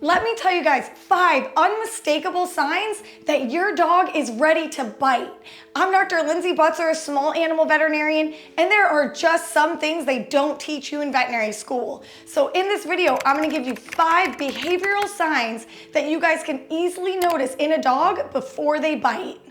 Let me tell you guys 5 unmistakable signs that your dog is ready to bite. I'm Dr. Lindsay Butzer, a small animal veterinarian, and there are just some things they don't teach you in veterinary school. So in this video, I'm gonna give you 5 behavioral signs that you guys can easily notice in a dog before they bite.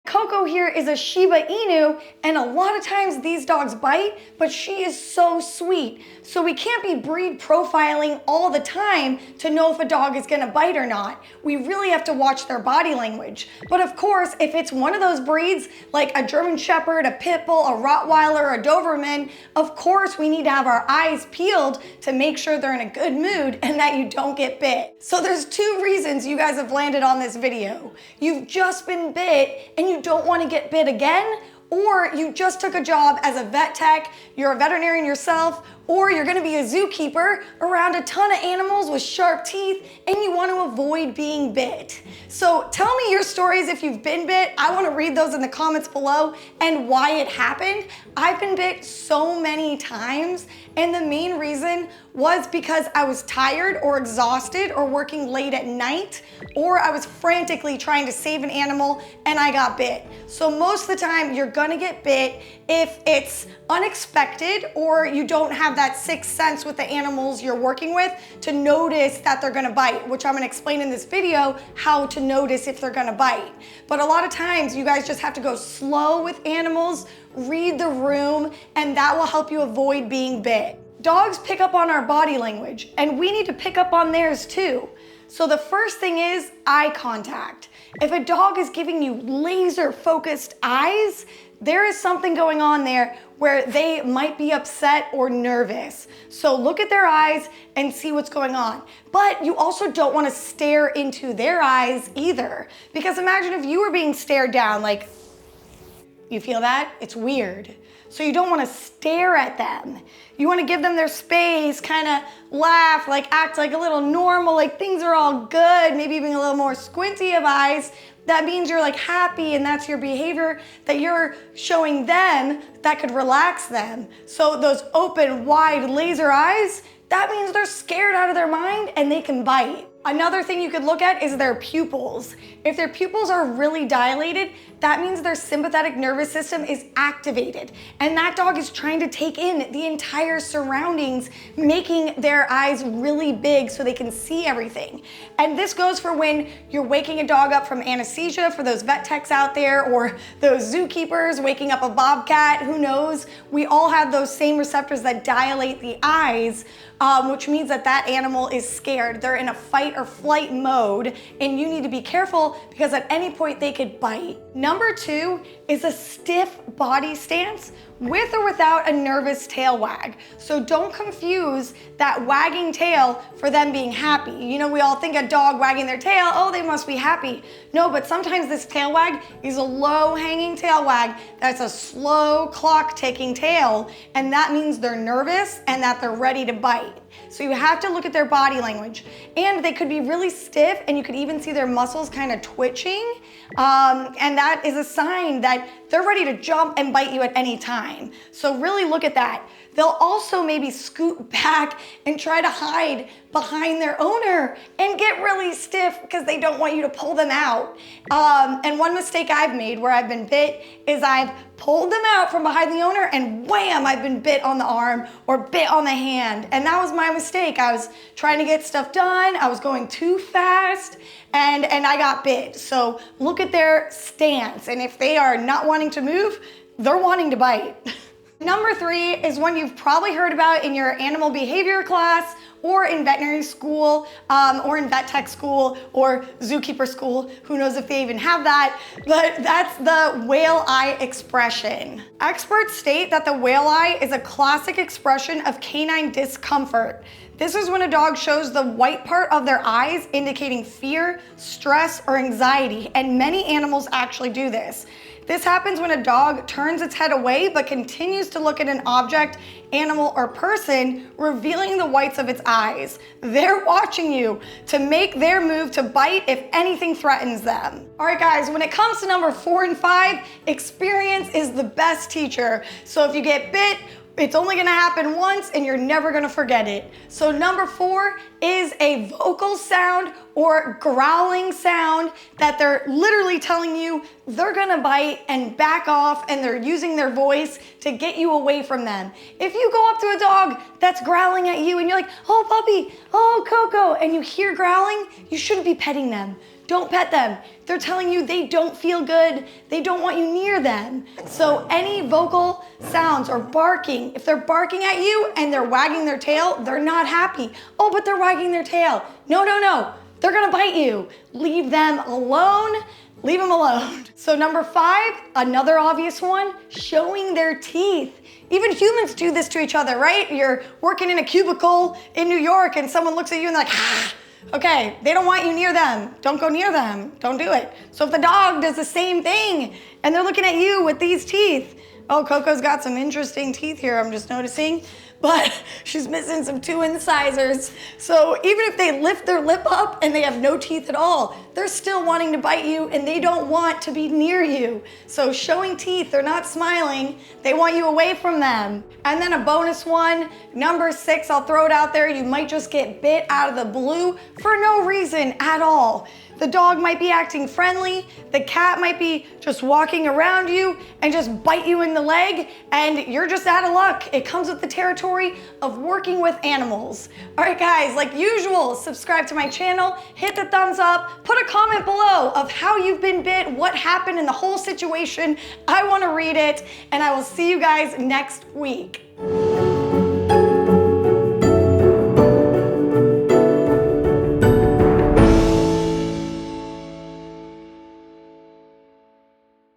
Coco here is a Shiba Inu, and a lot of times these dogs bite, but she is so sweet. So we can't be breed profiling all the time to know if a dog is gonna bite or not. We really have to watch their body language. But of course, if it's one of those breeds, like a German Shepherd, a Pit Bull, a Rottweiler, a Doberman, of course we need to have our eyes peeled to make sure they're in a good mood and that you don't get bit. So there's 2 reasons you guys have landed on this video. You've just been bit and you don't want to get bit again, or you just took a job as a vet tech, you're a veterinarian yourself, or you're going to be a zookeeper around a ton of animals with sharp teeth and you want to avoid being bit. So tell me your stories if you've been bit. I want to read those in the comments below and why it happened. I've been bit so many times, and the main reason was because I was tired or exhausted or working late at night, or I was frantically trying to save an animal and I got bit. So most of the time you're gonna get bit if it's unexpected or you don't have that sixth sense with the animals you're working with to notice that they're gonna bite, which I'm gonna explain in this video how to notice if they're gonna bite. But a lot of times you guys just have to go slow with animals, read the room, and that will help you avoid being bit. Dogs pick up on our body language, and we need to pick up on theirs too. So the first thing is eye contact. If a dog is giving you laser focused eyes, there is something going on there where they might be upset or nervous. So look at their eyes and see what's going on. But you also don't want to stare into their eyes either, because imagine if you were being stared down, like, you feel that? It's weird. So you don't want to stare at them. You want to give them their space, kind of laugh, like act like a little normal, like things are all good, maybe even a little more squinty of eyes. That means you're like happy, and that's your behavior that you're showing them that could relax them. So those open, wide, laser eyes, that means they're scared out of their mind and they can bite. Another thing you could look at is their pupils. If their pupils are really dilated, that means their sympathetic nervous system is activated, and that dog is trying to take in the entire surroundings, making their eyes really big so they can see everything. And this goes for when you're waking a dog up from anesthesia, for those vet techs out there, or those zookeepers waking up a bobcat, who knows? We all have those same receptors that dilate the eyes, which means that that animal is scared. They're in a fight or flight mode, and you need to be careful because at any point they could bite. Number 2 is a stiff body stance with or without a nervous tail wag. So don't confuse that wagging tail for them being happy. You know, we all think a dog wagging their tail, oh, they must be happy. No, but sometimes this tail wag is a low hanging tail wag. That's a slow clock ticking tail, and that means they're nervous and that they're ready to bite. So you have to look at their body language, and they could be really stiff, and you could even see their muscles kind of twitching, and that is a sign that they're ready to jump and bite you at any time. So really look at that. They'll also maybe scoot back and try to hide behind their owner and get really stiff because they don't want you to pull them out. And one mistake I've made where I've been bit is I've pulled them out from behind the owner and wham, I've been bit on the arm or bit on the hand. And that was my mistake. I was trying to get stuff done. I was going too fast and I got bit. So look at their stance. And if they are not wanting to move, they're wanting to bite. Number 3 is one you've probably heard about in your animal behavior class or in veterinary school or in vet tech school or zookeeper school. Who knows if they even have that, but that's the whale eye expression. Experts state that the whale eye is a classic expression of canine discomfort. This is when a dog shows the white part of their eyes indicating fear, stress, or anxiety, and many animals actually do this. This happens when a dog turns its head away but continues to look at an object, animal, or person, revealing the whites of its eyes. They're watching you to make their move to bite if anything threatens them. All right, guys, when it comes to number 4 and 5, experience is the best teacher. So if you get bit, it's only gonna happen once and you're never gonna forget it. So number 4 is a vocal sound or growling sound that they're literally telling you they're gonna bite and back off, and they're using their voice to get you away from them. If you go up to a dog that's growling at you and you're like, oh puppy, oh Coco, and you hear growling, you shouldn't be petting them. Don't pet them. They're telling you they don't feel good. They don't want you near them. So any vocal sounds or barking, if they're barking at you and they're wagging their tail, they're not happy. Oh, but they're wagging their tail. No, no, no. They're gonna bite you. Leave them alone. Leave them alone. So number 5, another obvious one, showing their teeth. Even humans do this to each other, right? You're working in a cubicle in New York and someone looks at you and they're like, ah. Okay, they don't want you near them. Don't go near them. Don't do it. So if the dog does the same thing and they're looking at you with these teeth, oh, Coco's got some interesting teeth here, I'm just noticing, but she's missing some 2 incisors. So even if they lift their lip up and they have no teeth at all, they're still wanting to bite you and they don't want to be near you. So showing teeth, they're not smiling, they want you away from them. And then a bonus one, number 6, I'll throw it out there, you might just get bit out of the blue for no reason at all. The dog might be acting friendly, the cat might be just walking around you and just bite you in the leg, and you're just out of luck. It comes with the territory of working with animals. All right, guys, like usual, subscribe to my channel, hit the thumbs up, put a comment below of how you've been bit, what happened in the whole situation. I want to read it, and I will see you guys next week.